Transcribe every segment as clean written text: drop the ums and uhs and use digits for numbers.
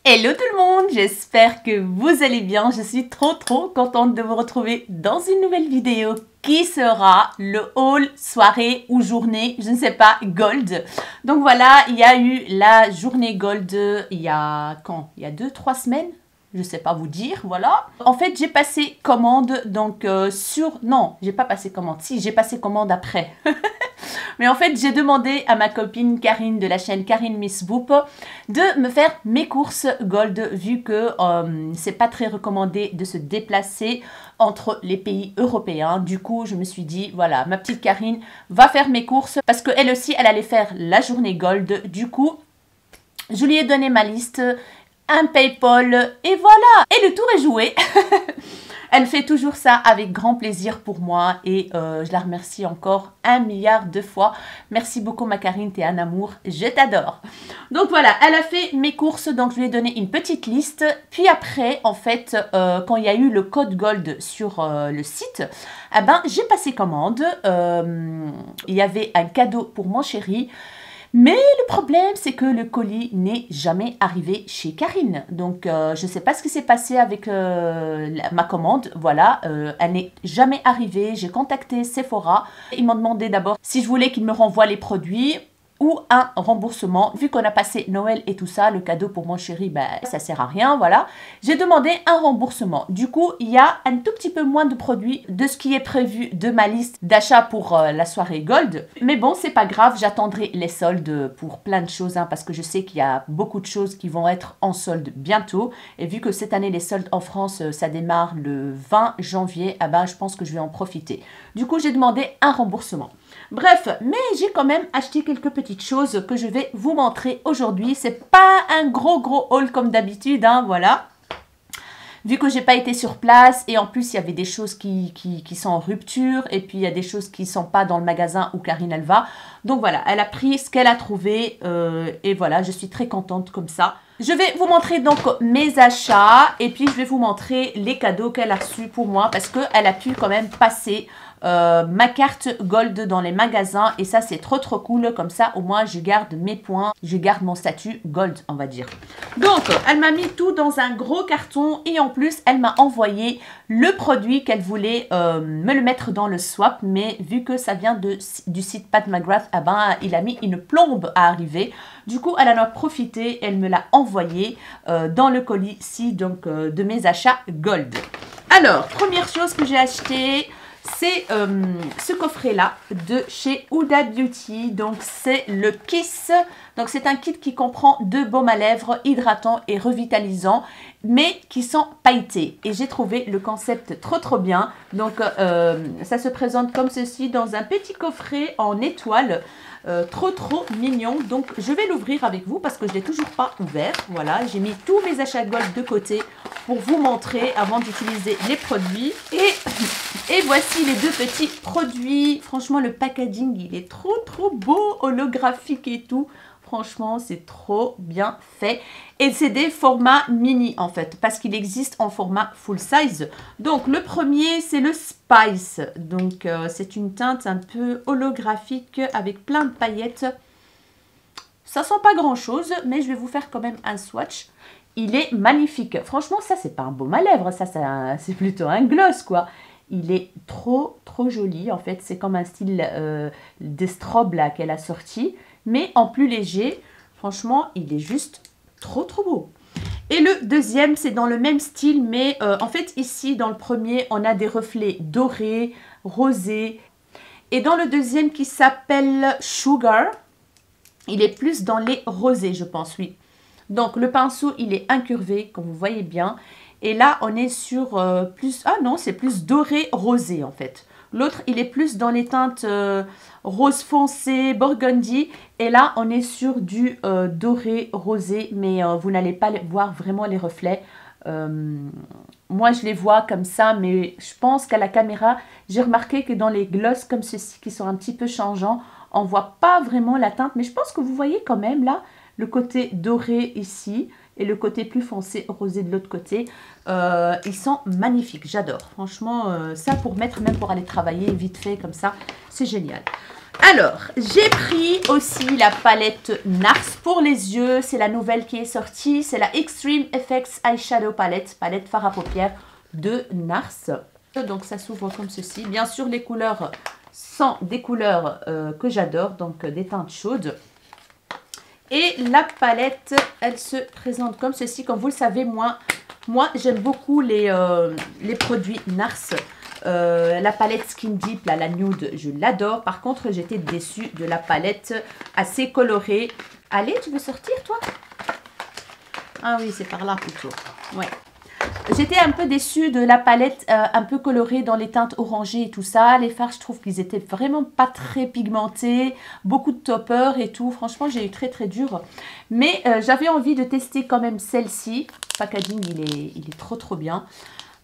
Hello tout le monde, j'espère que vous allez bien. Je suis trop contente de vous retrouver dans une nouvelle vidéo qui sera le haul soirée ou journée, je ne sais pas, Gold. Donc voilà, il y a eu la journée Gold il y a quand? Il y a 2-3 semaines? Je ne sais pas vous dire, voilà. En fait, j'ai passé commande, donc Non, j'ai pas passé commande. Si, j'ai passé commande après. Mais en fait, j'ai demandé à ma copine Karine de la chaîne Karine Miss Boop de me faire mes courses Gold, vu que c'est pas très recommandé de se déplacer entre les pays européens. Du coup, je me suis dit, voilà, ma petite Karine va faire mes courses parce qu'elle aussi, elle allait faire la journée Gold. Du coup, je lui ai donné ma liste, un PayPal et voilà. Et le tour est joué. Elle fait toujours ça avec grand plaisir pour moi et je la remercie encore 1 milliard de fois. Merci beaucoup ma Karine, t'es un amour, je t'adore. Donc voilà, elle a fait mes courses, donc je lui ai donné une petite liste. Puis après, en fait, quand il y a eu le code Gold sur le site, eh ben, j'ai passé commande. Il y avait un cadeau pour mon chéri. Mais le problème, c'est que le colis n'est jamais arrivé chez Karine. Donc, je ne sais pas ce qui s'est passé avec ma commande. Voilà, elle n'est jamais arrivée. J'ai contacté Sephora. Ils m'ont demandé d'abord si je voulais qu'ils me renvoient les produits ou un remboursement. Vu qu'on a passé Noël et tout ça, le cadeau pour mon chéri, ben, ça sert à rien, voilà. J'ai demandé un remboursement. Du coup, il y a un tout petit peu moins de produits de ce qui est prévu de ma liste d'achat pour la soirée Gold. Mais bon, c'est pas grave, j'attendrai les soldes pour plein de choses, hein, parce que je sais qu'il y a beaucoup de choses qui vont être en solde bientôt. Et vu que cette année, les soldes en France, ça démarre le 20 janvier, ah ben, je pense que je vais en profiter. Du coup, j'ai demandé un remboursement. Bref, mais j'ai quand même acheté quelques petites choses que je vais vous montrer aujourd'hui. C'est pas un gros haul comme d'habitude, hein, voilà. Vu que j'ai pas été sur place et en plus il y avait des choses qui sont en rupture et puis il y a des choses qui sont pas dans le magasin où Karine elle va. Donc voilà, elle a pris ce qu'elle a trouvé et voilà, je suis très contente comme ça. Je vais vous montrer donc mes achats et puis je vais vous montrer les cadeaux qu'elle a reçus pour moi parce qu'elle a pu quand même passer ma carte Gold dans les magasins et ça c'est trop cool. Comme ça au moins je garde mes points, je garde mon statut Gold on va dire. Donc elle m'a mis tout dans un gros carton et en plus elle m'a envoyé le produit qu'elle voulait me le mettre dans le swap, mais vu que ça vient du site Pat McGrath, ah ben, il a mis une plombe à arriver. Du coup elle en a profité, elle me l'a envoyé dans le colis-ci donc de mes achats Gold. Alors première chose que j'ai acheté, c'est ce coffret-là de chez Huda Beauty. Donc, c'est le Kiss. Donc, c'est un kit qui comprend 2 baumes à lèvres hydratants et revitalisants, mais qui sont pailletés. Et j'ai trouvé le concept trop bien. Donc, ça se présente comme ceci dans un petit coffret en étoile. Trop mignon. Donc, je vais l'ouvrir avec vous parce que je ne l'ai toujours pas ouvert. Voilà, j'ai mis tous mes achats Gold de côté pour vous montrer avant d'utiliser les produits. Et voici les 2 petits produits. Franchement, le packaging, il est trop beau, holographique et tout. Franchement, c'est trop bien fait. Et c'est des formats mini, en fait, parce qu'il existe en format full size. Donc, le premier, c'est le Spice. Donc, c'est une teinte un peu holographique avec plein de paillettes. Ça sent pas grand-chose, mais je vais vous faire quand même un swatch. Il est magnifique. Franchement, ça, c'est pas un baume à lèvres. Ça c'est plutôt un gloss, quoi. Il est trop joli. En fait, c'est comme un style des strobes là qu'elle a sorti. Mais en plus léger. Franchement, il est juste trop beau. Et le deuxième, c'est dans le même style. Mais en fait, ici, dans le premier, on a des reflets dorés, rosés. Et dans le deuxième qui s'appelle Sugar, il est plus dans les rosés, je pense, oui. Donc, le pinceau, il est incurvé, comme vous voyez bien. Et là, on est sur plus... Ah non, c'est plus doré rosé, en fait. L'autre, il est plus dans les teintes rose foncé, burgundy. Et là, on est sur du doré rosé. Mais vous n'allez pas voir vraiment les reflets. Moi, je les vois comme ça. Mais je pense qu'à la caméra, j'ai remarqué que dans les gloss comme ceci, qui sont un petit peu changeants, on ne voit pas vraiment la teinte. Mais je pense que vous voyez quand même, là, le côté doré ici et le côté plus foncé rosé de l'autre côté. Ils sont magnifiques, j'adore. Franchement, ça pour mettre, même pour aller travailler vite fait comme ça, c'est génial. Alors, j'ai pris aussi la palette NARS pour les yeux. C'est la nouvelle qui est sortie. C'est la Extreme Effects Eyeshadow Palette, palette fard à paupières de NARS. Donc, ça s'ouvre comme ceci. Bien sûr, les couleurs sont des couleurs que j'adore, donc des teintes chaudes. Et la palette, elle se présente comme ceci. Comme vous le savez, moi j'aime beaucoup les produits NARS. La palette Skin Deep, là, la nude, je l'adore. Par contre, j'étais déçue de la palette assez colorée. Allez, tu veux sortir, toi? Ah oui, c'est par là plutôt. Ouais. J'étais un peu déçue de la palette un peu colorée dans les teintes orangées et tout ça. Les fards, je trouve qu'ils étaient vraiment pas très pigmentés. Beaucoup de topper et tout. Franchement, j'ai eu très dur. Mais j'avais envie de tester quand même celle-ci. Packaging, il est trop bien.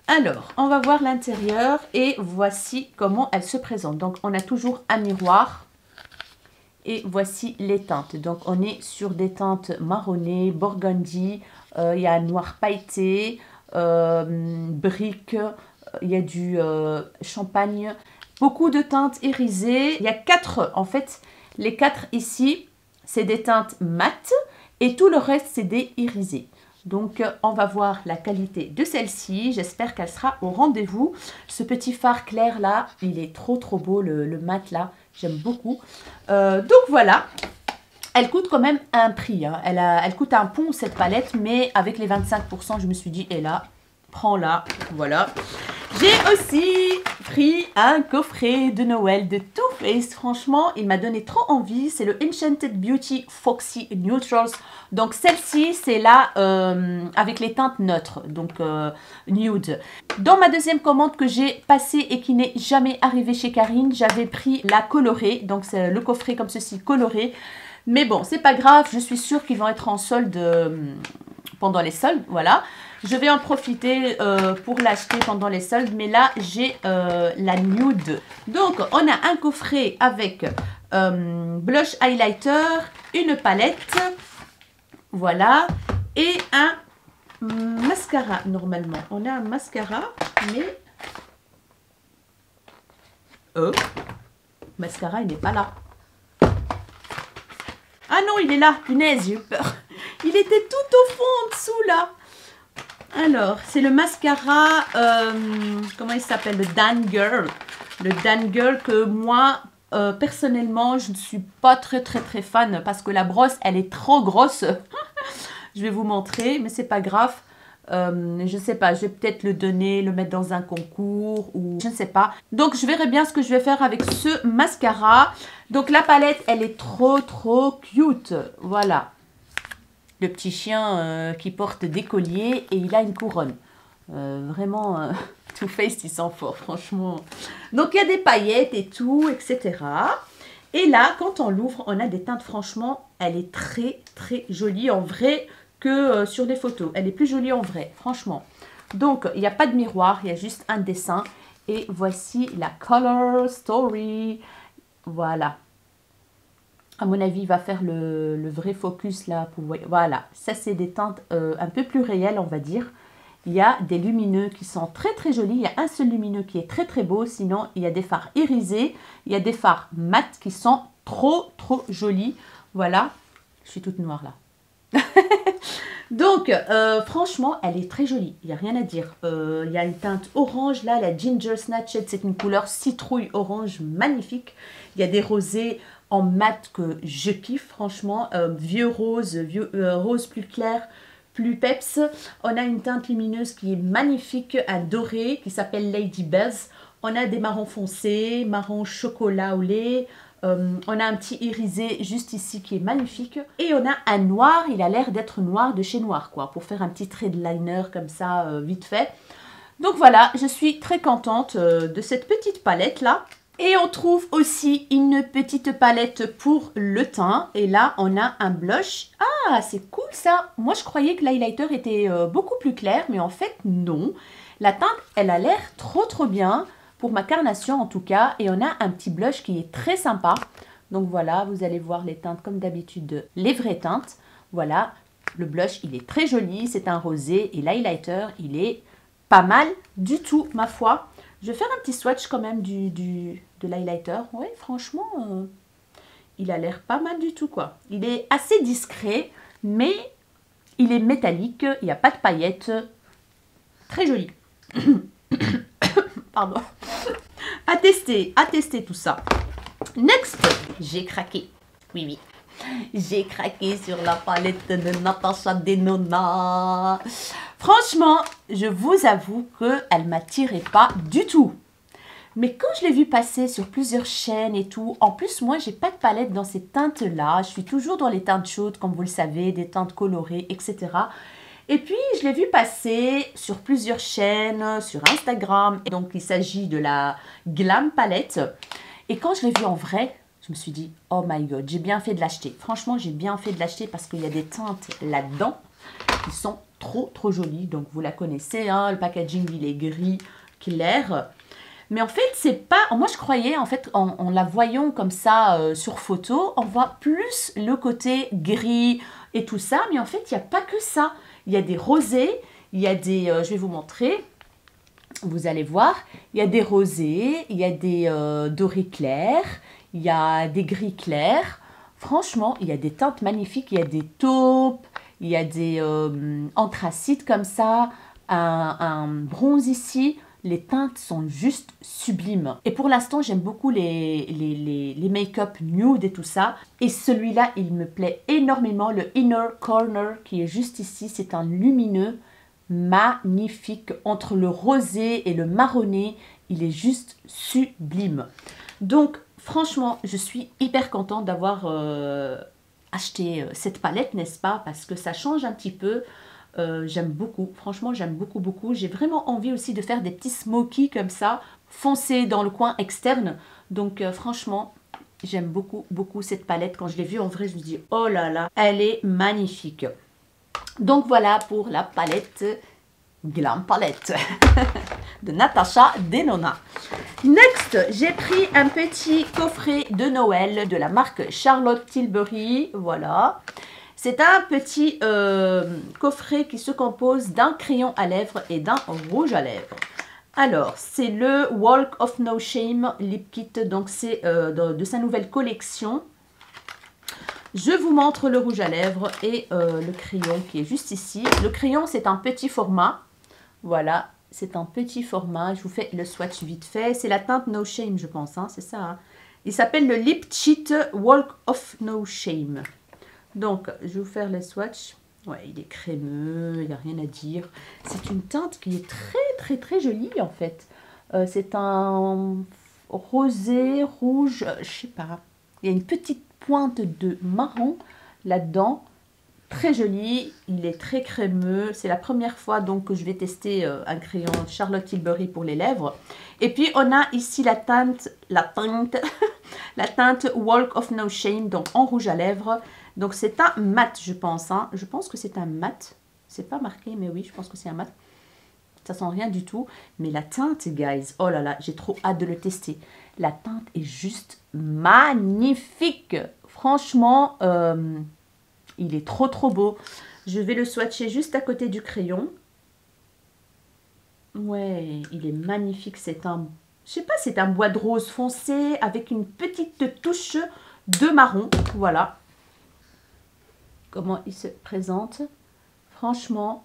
Alors, on va voir l'intérieur et voici comment elle se présente. Donc, on a toujours un miroir et voici les teintes. Donc, on est sur des teintes marronnées, burgundy, il y a un noir pailleté, brique, il y a du champagne, beaucoup de teintes irisées. Il y a 4, en fait, les 4 ici, c'est des teintes mates et tout le reste, c'est des irisés. Donc, on va voir la qualité de celle-ci. J'espère qu'elle sera au rendez-vous. Ce petit fard clair là, il est trop beau, le mat là. J'aime beaucoup. Donc, voilà. Elle coûte quand même un prix. Hein. Elle coûte un pont cette palette, mais avec les 25%, je me suis dit, et là, prends-la. Voilà. J'ai aussi pris un coffret de Noël de Too Faced. Franchement, il m'a donné trop envie. C'est le Enchanted Beauty Foxy Neutrals. Donc, celle-ci, c'est là avec les teintes neutres, donc nude. Dans ma deuxième commande que j'ai passée et qui n'est jamais arrivée chez Karine, j'avais pris la colorée. Donc, c'est le coffret comme ceci, coloré. Mais bon, c'est pas grave. Je suis sûre qu'ils vont être en solde pendant les soldes. Voilà. Je vais en profiter pour l'acheter pendant les soldes. Mais là, j'ai la nude. Donc, on a un coffret avec blush highlighter, une palette. Voilà. Et un mascara, normalement. On a un mascara, mais... mascara, il n'est pas là. Ah non, il est là. Punaise, j'ai eu peur. Il était tout au fond, en dessous, là. Alors, c'est le mascara, comment il s'appelle? Le Dan Girl. Le Dan Girl que moi, personnellement, je ne suis pas très fan parce que la brosse, elle est trop grosse. Je vais vous montrer, mais c'est pas grave. Je sais pas, je vais peut-être le donner, le mettre dans un concours ou je ne sais pas. Donc, je verrai bien ce que je vais faire avec ce mascara. Donc, la palette, elle est trop cute. Voilà. Le petit chien qui porte des colliers et il a une couronne. Vraiment, Too Faced, il sent fort, franchement. Donc, il y a des paillettes et tout, etc. Et là, quand on l'ouvre, on a des teintes, franchement, elle est très jolie en vrai que sur les photos. Elle est plus jolie en vrai, franchement. Donc, il n'y a pas de miroir, il y a juste un dessin. Et voici la Color Story. Voilà. À mon avis, il va faire le vrai focus là. Voilà, ça c'est des teintes un peu plus réelles, on va dire. Il y a des lumineux qui sont très jolis. Il y a un seul lumineux qui est très beau. Sinon, il y a des fards irisés. Il y a des fards mat qui sont trop jolis. Voilà, je suis toute noire là. Donc, franchement, elle est très jolie. Il n'y a rien à dire. Il y a une teinte orange là, la Ginger Snatched. C'est une couleur citrouille orange magnifique. Il y a des rosés en mat que je kiffe franchement, vieux rose, rose plus clair, plus peps. On a une teinte lumineuse qui est magnifique, un doré qui s'appelle Lady Buzz. On a des marrons foncés, marron chocolat au lait. On a un petit irisé juste ici qui est magnifique. Et on a un noir, il a l'air d'être noir de chez Noir quoi, pour faire un petit trait de liner comme ça, vite fait. Donc voilà, je suis très contente de cette petite palette là. Et on trouve aussi une petite palette pour le teint. Et là, on a un blush. Ah, c'est cool ça. Moi, je croyais que l'highlighter était beaucoup plus clair. Mais en fait, non. La teinte, elle a l'air trop bien. Pour ma carnation, en tout cas. Et on a un petit blush qui est très sympa. Donc voilà, vous allez voir les teintes comme d'habitude. Les vraies teintes. Voilà. Le blush, il est très joli. C'est un rosé. Et l'highlighter, il est pas mal du tout, ma foi. Je vais faire un petit swatch quand même de l'highlighter. Oui, franchement, il a l'air pas mal du tout, quoi. Il est assez discret, mais il est métallique. Il n'y a pas de paillettes. Très joli. Pardon. À tester tout ça. Next, j'ai craqué. Oui, oui. J'ai craqué sur la palette de Natasha Denona. Franchement, je vous avoue qu'elle ne m'attirait pas du tout. Mais quand je l'ai vu passer sur plusieurs chaînes et tout, en plus, moi, j'ai pas de palette dans ces teintes-là. Je suis toujours dans les teintes chaudes, comme vous le savez, des teintes colorées, etc. Et puis, je l'ai vu passer sur plusieurs chaînes, sur Instagram. Donc, il s'agit de la Glam Palette. Et quand je l'ai vu en vrai, je me suis dit, oh my god, j'ai bien fait de l'acheter. Franchement, j'ai bien fait de l'acheter parce qu'il y a des teintes là-dedans qui sont trop jolies. Donc, vous la connaissez, hein, le packaging, il est gris clair. Mais en fait, c'est pas... Moi, je croyais, en fait, en la voyant comme ça sur photo, on voit plus le côté gris et tout ça. Mais en fait, il n'y a pas que ça. Il y a des rosés, il y a des... je vais vous montrer. Vous allez voir. Il y a des rosés, il y a des dorés clairs, il y a des gris clairs. Franchement, il y a des teintes magnifiques. Il y a des taupes, il y a des anthracites comme ça, un bronze ici. Les teintes sont juste sublimes. Et pour l'instant, j'aime beaucoup les make-up nude et tout ça. Et celui-là, il me plaît énormément. Le Inner Corner qui est juste ici, c'est un lumineux magnifique. Entre le rosé et le marronné, il est juste sublime. Donc, franchement, je suis hyper contente d'avoir acheté cette palette, n'est-ce pas? Parce que ça change un petit peu. J'aime beaucoup, franchement j'aime beaucoup. J'ai vraiment envie aussi de faire des petits smokies comme ça, foncés dans le coin externe. Donc franchement, j'aime beaucoup cette palette. Quand je l'ai vue en vrai, je me dis, oh là là, elle est magnifique. Donc voilà pour la palette Glam Palette de Natasha Denona. Next, j'ai pris un petit coffret de Noël de la marque Charlotte Tilbury. Voilà. C'est un petit coffret qui se compose d'un crayon à lèvres et d'un rouge à lèvres. Alors, c'est le Walk of No Shame Lip Kit. Donc, c'est de sa nouvelle collection. Je vous montre le rouge à lèvres et le crayon qui est juste ici. Le crayon, c'est un petit format. Voilà, c'est un petit format. Je vous fais le swatch vite fait. C'est la teinte No Shame, je pense. Hein, c'est ça. Hein. Il s'appelle le Lip Cheat Walk of No Shame. Donc, je vais vous faire le swatch. Ouais, il est crémeux, il n'y a rien à dire. C'est une teinte qui est très jolie en fait. C'est un rosé, rouge, je sais pas. Il y a une petite pointe de marron là-dedans. Très joli, il est très crémeux. C'est la première fois donc que je vais tester un crayon Charlotte Tilbury pour les lèvres. Et puis on a ici la teinte Walk of No Shame, donc en rouge à lèvres. Donc c'est un mat, je pense. Hein. Je pense que c'est un mat. C'est pas marqué, mais oui, je pense que c'est un mat. Ça sent rien du tout. Mais la teinte, guys, oh là là, j'ai trop hâte de le tester. La teinte est juste magnifique. Franchement, il est trop beau. Je vais le swatcher juste à côté du crayon. Ouais, il est magnifique. C'est un, je sais pas, c'est un bois de rose foncé avec une petite touche de marron. Voilà. Comment il se présente. Franchement,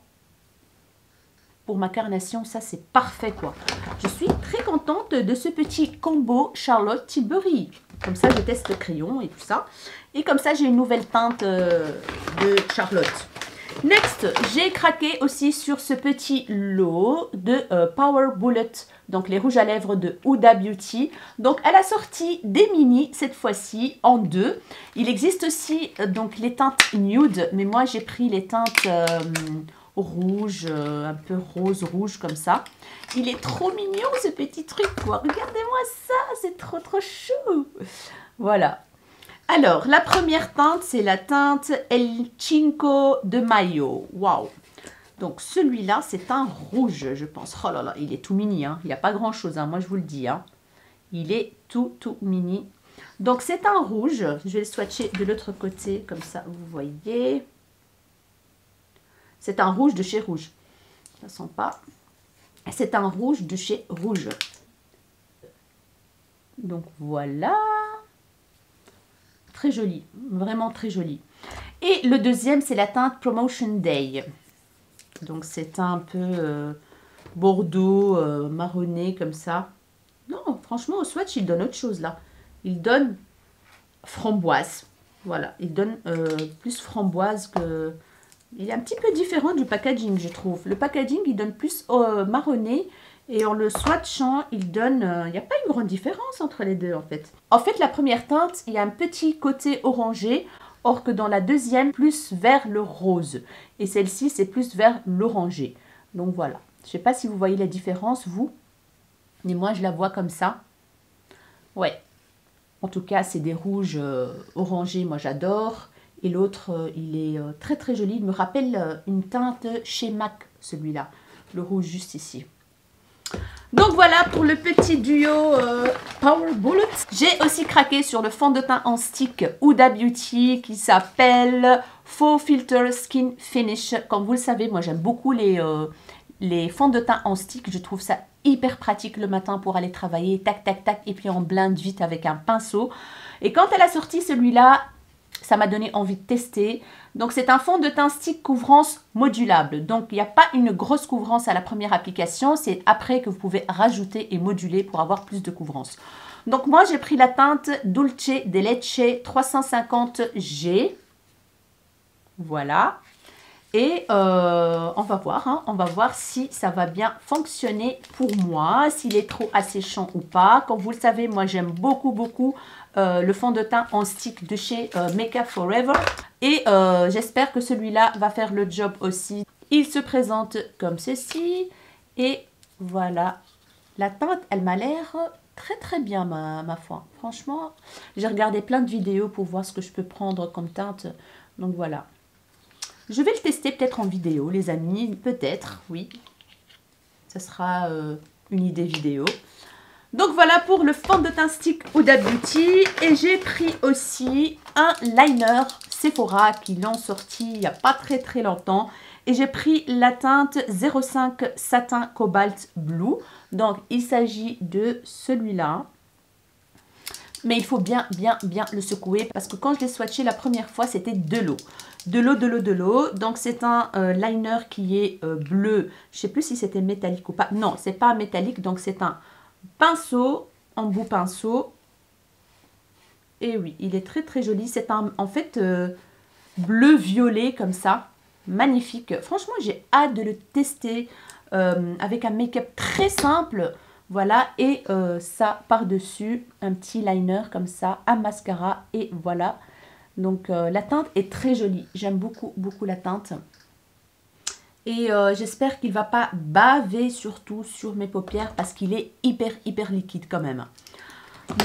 pour ma carnation, ça c'est parfait quoi. Je suis très contente de ce petit combo Charlotte Tilbury. Comme ça, je teste le crayon et tout ça. Et comme ça, j'ai une nouvelle teinte de Charlotte. Next, j'ai craqué aussi sur ce petit lot de Power Bullet. Donc, les rouges à lèvres de Huda Beauty. Donc, elle a sorti des mini, cette fois-ci, en deux. Il existe aussi donc les teintes nude. Mais moi, j'ai pris les teintes rouge, un peu rose-rouge comme ça. Il est trop mignon, ce petit truc, quoi. Regardez-moi ça, c'est trop chou. Voilà. Alors, la première teinte, c'est la teinte El Cinco de Mayo. Waouh! Donc, celui-là, c'est un rouge, je pense. Oh là là, il est tout mini, hein. Il n'y a pas grand-chose, hein. Moi, je vous le dis. Hein. Il est tout mini. Donc, c'est un rouge. Je vais le swatcher de l'autre côté, comme ça, vous voyez. C'est un rouge de chez Rouge. Ça sent pas. C'est un rouge de chez Rouge. Donc, voilà. Très joli, vraiment très joli. Et le deuxième, c'est la teinte Promotion Day. Donc c'est un peu bordeaux, marronné comme ça. Non, franchement, au swatch, il donne autre chose là. Il donne framboise. Voilà, il donne plus framboise que... Il est un petit peu différent du packaging, je trouve. Le packaging, il donne plus marronné. Et en le swatchant, il donne... il n'y a pas une grande différence entre les deux, en fait. En fait, la première teinte, il y a un petit côté orangé. Or que dans la deuxième, plus vers le rose. Et celle-ci, c'est plus vers l'orangé. Donc voilà. Je ne sais pas si vous voyez la différence, vous. Mais moi, je la vois comme ça. Ouais. En tout cas, c'est des rouges orangés. Moi, j'adore. Et l'autre, il est très, très joli. Il me rappelle une teinte chez MAC, celui-là. Le rouge juste ici. Donc voilà pour le petit duo Power Bullet. J'ai aussi craqué sur le fond de teint en stick Huda Beauty qui s'appelle Faux Filter Skin Finish. Comme vous le savez, moi j'aime beaucoup les fonds de teint en stick. Je trouve ça hyper pratique le matin pour aller travailler. Tac, tac, tac. Et puis on blinde vite avec un pinceau. Et quand elle a sorti celui-là, ça m'a donné envie de tester. Donc, c'est un fond de teint stick couvrance modulable. Donc, il n'y a pas une grosse couvrance à la première application. C'est après que vous pouvez rajouter et moduler pour avoir plus de couvrance. Donc, moi, j'ai pris la teinte Dulce de Leche 350G. Voilà. Et on va voir. Hein, on va voir si ça va bien fonctionner pour moi. S'il est trop asséchant ou pas. Comme vous le savez, moi, j'aime beaucoup, beaucoup le fond de teint en stick de chez Make Up For Ever. Et j'espère que celui-là va faire le job aussi. Il se présente comme ceci. Et voilà. La teinte, elle m'a l'air très très bien, ma foi. Franchement, j'ai regardé plein de vidéos pour voir ce que je peux prendre comme teinte. Donc voilà. Je vais le tester peut-être en vidéo, les amis. Peut-être, oui. Ce sera une idée vidéo. Donc voilà pour le fond de teint stick Huda Beauty. Et j'ai pris aussi un liner Sephora qui l'ont sorti il n'y a pas très très longtemps. Et j'ai pris la teinte 05 Satin Cobalt Blue. Donc il s'agit de celui-là. Mais il faut bien le secouer parce que quand je l'ai swatché la première fois, c'était de l'eau. De l'eau. Donc c'est un liner qui est bleu. Je ne sais plus si c'était métallique ou pas. Non, c'est pas métallique. Donc c'est un pinceau, embout pinceau. Et oui, il est très très joli. C'est en fait bleu-violet comme ça. Magnifique. Franchement, j'ai hâte de le tester avec un make-up très simple. Voilà, et ça par-dessus, un petit liner comme ça, un mascara, et voilà. Donc la teinte est très jolie. J'aime beaucoup, beaucoup la teinte. Et j'espère qu'il ne va pas baver surtout sur mes paupières parce qu'il est hyper, hyper liquide quand même.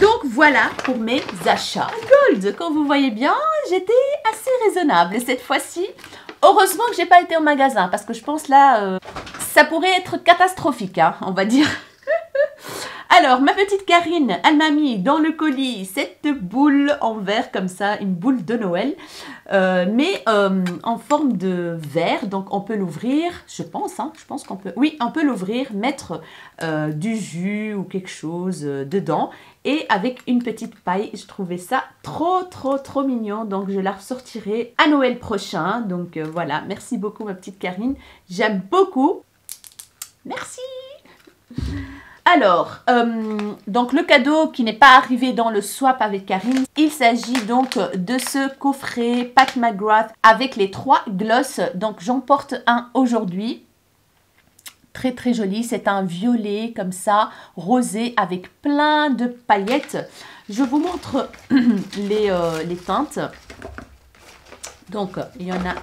Donc voilà pour mes achats Gold. Comme vous voyez bien, j'étais assez raisonnable cette fois-ci. Heureusement que je n'ai pas été au magasin parce que je pense là, ça pourrait être catastrophique, hein, on va dire. Alors, ma petite Karine, elle m'a mis dans le colis cette boule en verre comme ça, une boule de Noël, mais en forme de verre. Donc, on peut l'ouvrir, je pense qu'on peut, oui, on peut l'ouvrir, mettre du jus ou quelque chose dedans. Et avec une petite paille, je trouvais ça trop, trop, trop mignon. Donc, je la ressortirai à Noël prochain. Donc, voilà, merci beaucoup ma petite Karine. J'aime beaucoup. Merci. Alors, donc le cadeau qui n'est pas arrivé dans le swap avec Karine, il s'agit donc de ce coffret Pat McGrath avec les 3 gloss. Donc j'en porte un aujourd'hui. Très très joli, c'est un violet comme ça, rosé avec plein de paillettes. Je vous montre les teintes. Donc il y en a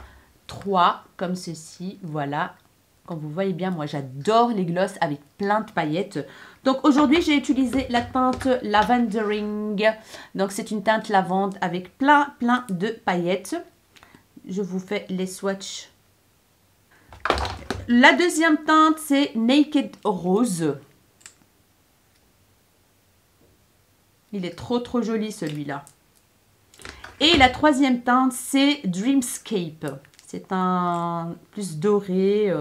3 comme ceci, voilà. Comme vous voyez bien, moi j'adore les gloss avec plein de paillettes. Donc aujourd'hui j'ai utilisé la teinte Lavendering. Donc c'est une teinte lavande avec plein de paillettes. Je vous fais les swatchs. La deuxième teinte c'est Naked Rose. Il est trop trop joli celui-là. Et la troisième teinte c'est Dreamscape. C'est un plus doré.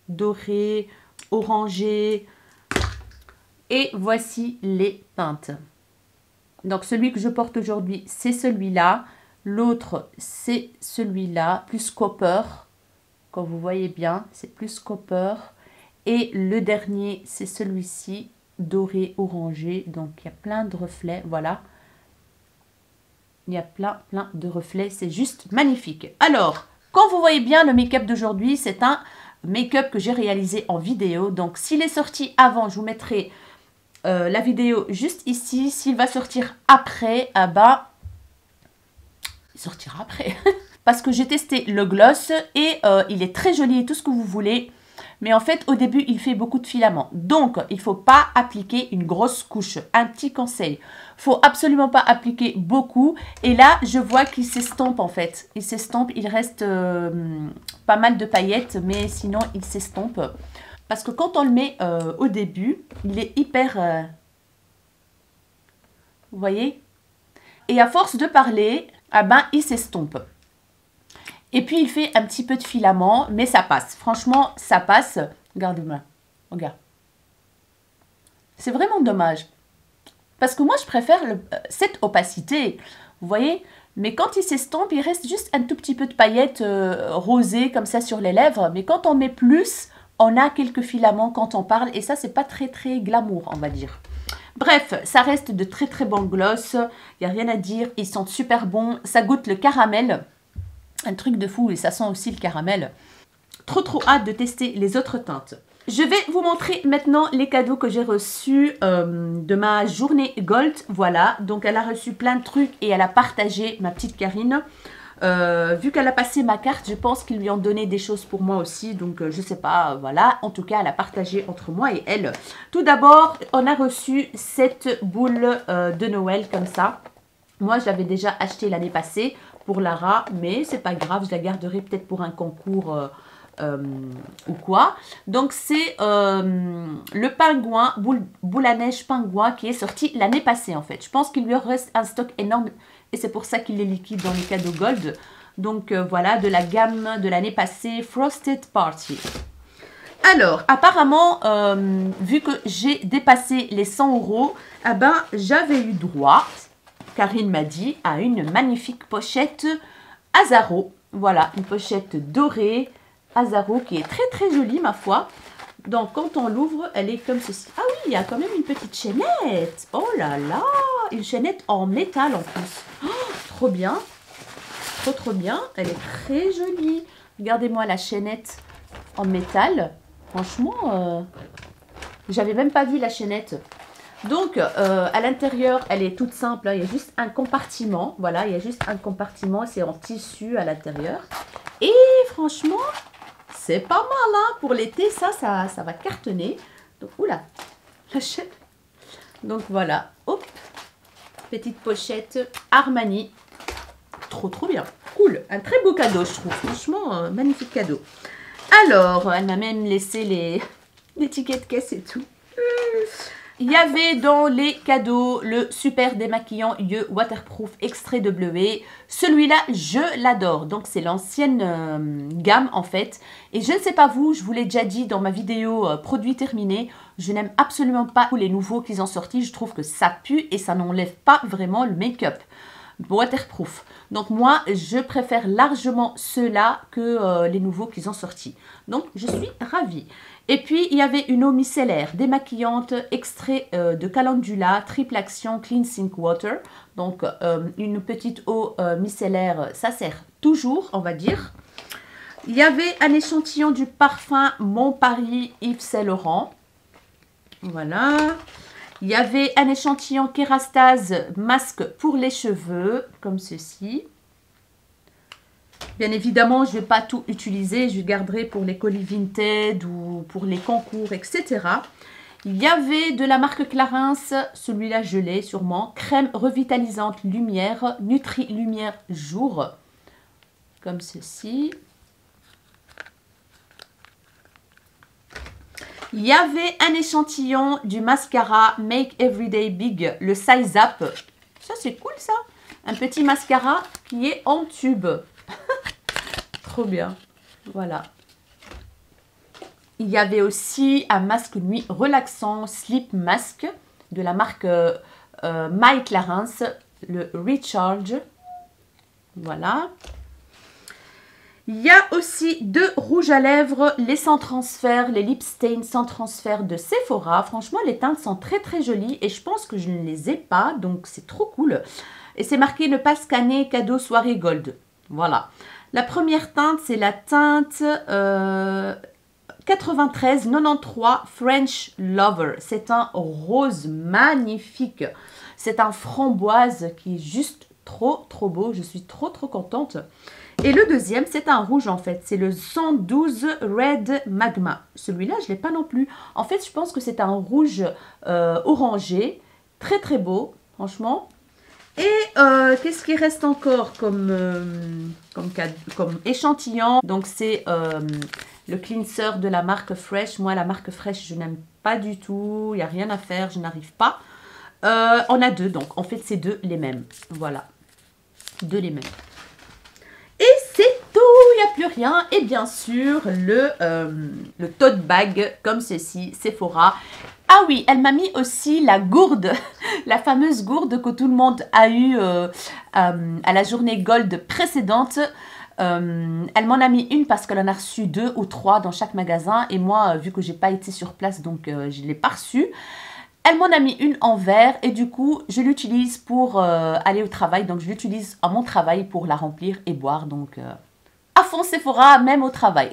Doré, orangé. Et voici les teintes. Donc, celui que je porte aujourd'hui, c'est celui-là. L'autre, c'est celui-là, plus copper. Comme vous voyez bien, c'est plus copper. Et le dernier, c'est celui-ci, doré orangé. Donc, il y a plein de reflets, voilà. Il y a plein de reflets, c'est juste magnifique. Alors, quand vous voyez bien le make-up d'aujourd'hui, c'est un make-up que j'ai réalisé en vidéo. Donc, s'il est sorti avant, je vous mettrai la vidéo juste ici. S'il va sortir après, ah bah, il sortira après. Parce que j'ai testé le gloss et il est très joli et tout ce que vous voulez. Mais en fait, au début, il fait beaucoup de filaments. Donc, il ne faut pas appliquer une grosse couche. Un petit conseil. Il ne faut absolument pas appliquer beaucoup. Et là, je vois qu'il s'estompe en fait. Il s'estompe. Il reste pas mal de paillettes. Mais sinon, il s'estompe. Parce que quand on le met au début, il est hyper... vous voyez? Et à force de parler, ah ben, il s'estompe. Et puis, il fait un petit peu de filament, mais ça passe. Franchement, ça passe. Regardez-moi. Regarde. C'est vraiment dommage. Parce que moi, je préfère cette opacité. Vous voyez? Mais quand il s'estompe, il reste juste un tout petit peu de paillettes rosées comme ça sur les lèvres. Mais quand on met plus, on a quelques filaments quand on parle. Et ça, c'est pas très, très glamour, on va dire. Bref, ça reste de très, très bons gloss. Il n'y a rien à dire. Ils sont super bons. Ça goûte le caramel. Un truc de fou, et ça sent aussi le caramel. Trop hâte de tester les autres teintes. Je vais vous montrer maintenant les cadeaux que j'ai reçus de ma journée Gold. Voilà, donc elle a reçu plein de trucs et elle a partagé, ma petite Karine. Vu qu'elle a passé ma carte, je pense qu'ils lui ont donné des choses pour moi aussi. Donc je sais pas, voilà. En tout cas, elle a partagé entre moi et elle. Tout d'abord, on a reçu cette boule de Noël comme ça. Moi, je l'avais déjà acheté l'année passée pour Lara, mais c'est pas grave, je la garderai peut-être pour un concours ou quoi. Donc, c'est le pingouin, boule à neige pingouin qui est sorti l'année passée en fait. Je pense qu'il lui reste un stock énorme et c'est pour ça qu'il est liquide dans les cadeaux Gold. Donc, voilà, de la gamme de l'année passée, Frosted Party. Alors, apparemment, vu que j'ai dépassé les 100 €, eh ben, j'avais eu droit... Karine m'a dit, à une magnifique pochette Azaro. Voilà, une pochette dorée Azaro qui est très jolie ma foi. Donc quand on l'ouvre, elle est comme ceci. Ah oui, il y a quand même une petite chaînette. Oh là là, une chaînette en métal en plus. Oh, trop bien. Trop bien. Elle est très jolie. Regardez-moi la chaînette en métal. Franchement, j'avais même pas vu la chaînette. Donc, à l'intérieur, elle est toute simple. Hein. Il y a juste un compartiment. Voilà, il y a juste un compartiment. C'est en tissu à l'intérieur. Et franchement, c'est pas mal. Hein. Pour l'été, ça va cartonner. Donc, oula, la chaîne. Donc, voilà. Hop, petite pochette Armani. Trop bien. Cool. Un très beau cadeau, je trouve. Franchement, magnifique cadeau. Alors, elle m'a même laissé les tickets de caisse et tout. Il y avait dans les cadeaux le super démaquillant Yeux Waterproof extrait de bleuet. Celui-là, je l'adore. Donc, c'est l'ancienne gamme en fait. Et je ne sais pas vous, je vous l'ai déjà dit dans ma vidéo produit terminé. Je n'aime absolument pas les nouveaux qu'ils ont sortis. Je trouve que ça pue et ça n'enlève pas vraiment le make-up waterproof. Donc moi, je préfère largement ceux-là que les nouveaux qu'ils ont sortis. Donc, je suis ravie. Et puis, il y avait une eau micellaire démaquillante, extrait de calendula, triple action, cleansing water. Donc, une petite eau micellaire, ça sert toujours, on va dire. Il y avait un échantillon du parfum Mon Paris Yves Saint Laurent. Voilà. Il y avait un échantillon Kérastase masque pour les cheveux, comme ceci. Bien évidemment, je ne vais pas tout utiliser. Je garderai pour les colis Vinted ou pour les concours, etc. Il y avait de la marque Clarins, celui-là je l'ai sûrement. Crème revitalisante lumière, Nutri Lumière Jour, comme ceci. Il y avait un échantillon du mascara Make Everyday Big, le Size Up. Ça, c'est cool, ça. Un petit mascara qui est en tube. Trop bien. Voilà. Il y avait aussi un masque nuit relaxant Sleep Mask de la marque My Clarins, le Recharge. Voilà. Il y a aussi 2 rouges à lèvres, les sans transfert, les lip stain sans transfert de Sephora. Franchement, les teintes sont très très jolies et je pense que je ne les ai pas, donc c'est trop cool. Et c'est marqué ne pas scanner, cadeau soirée gold. Voilà. La première teinte, c'est la teinte 93-93 French Lover. C'est un rose magnifique. C'est un framboise qui est juste trop beau. Je suis trop contente. Et le deuxième, c'est un rouge en fait. C'est le 112 Red Magma. Celui-là, je ne l'ai pas non plus. En fait, je pense que c'est un rouge orangé. Très beau, franchement. Et qu'est-ce qui reste encore comme échantillon? Donc, c'est le cleanser de la marque Fresh. Moi, la marque Fresh, je n'aime pas du tout. Il n'y a rien à faire, je n'arrive pas. On a 2, donc en fait, c'est 2 les mêmes. Voilà, 2 les mêmes. Et c'est tout, il n'y a plus rien. Et bien sûr, le tote bag comme ceci, Sephora. Ah oui, elle m'a mis aussi la gourde, la fameuse gourde que tout le monde a eue à la journée gold précédente. Elle m'en a mis une parce qu'elle en a reçu 2 ou 3 dans chaque magasin. Et moi, vu que j'ai pas été sur place, donc je ne l'ai pas reçue. Elle m'en a mis une en verre et du coup, je l'utilise pour aller au travail. Donc, je l'utilise à mon travail pour la remplir et boire. Donc, à fond Sephora, même au travail.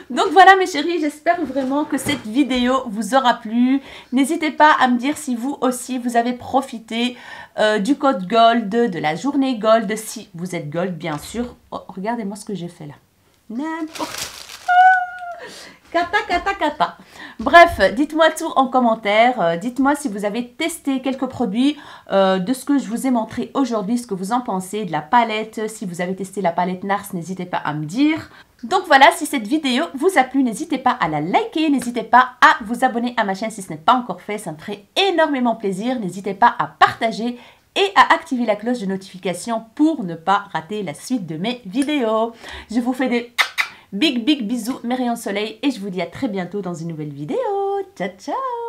Donc, voilà mes chéris, j'espère vraiment que cette vidéo vous aura plu. N'hésitez pas à me dire si vous aussi, vous avez profité du code GOLD, de la journée GOLD. Si vous êtes GOLD, bien sûr. Oh, regardez-moi ce que j'ai fait là. N'importe. Cata. Bref, dites-moi tout en commentaire. Dites-moi si vous avez testé quelques produits de ce que je vous ai montré aujourd'hui, ce que vous en pensez de la palette. Si vous avez testé la palette NARS, n'hésitez pas à me dire. Donc voilà, si cette vidéo vous a plu, n'hésitez pas à la liker. N'hésitez pas à vous abonner à ma chaîne si ce n'est pas encore fait. Ça me ferait énormément plaisir. N'hésitez pas à partager et à activer la cloche de notification pour ne pas rater la suite de mes vidéos. Je vous fais des big bisous, mes rayons de soleil, et je vous dis à très bientôt dans une nouvelle vidéo. Ciao, ciao!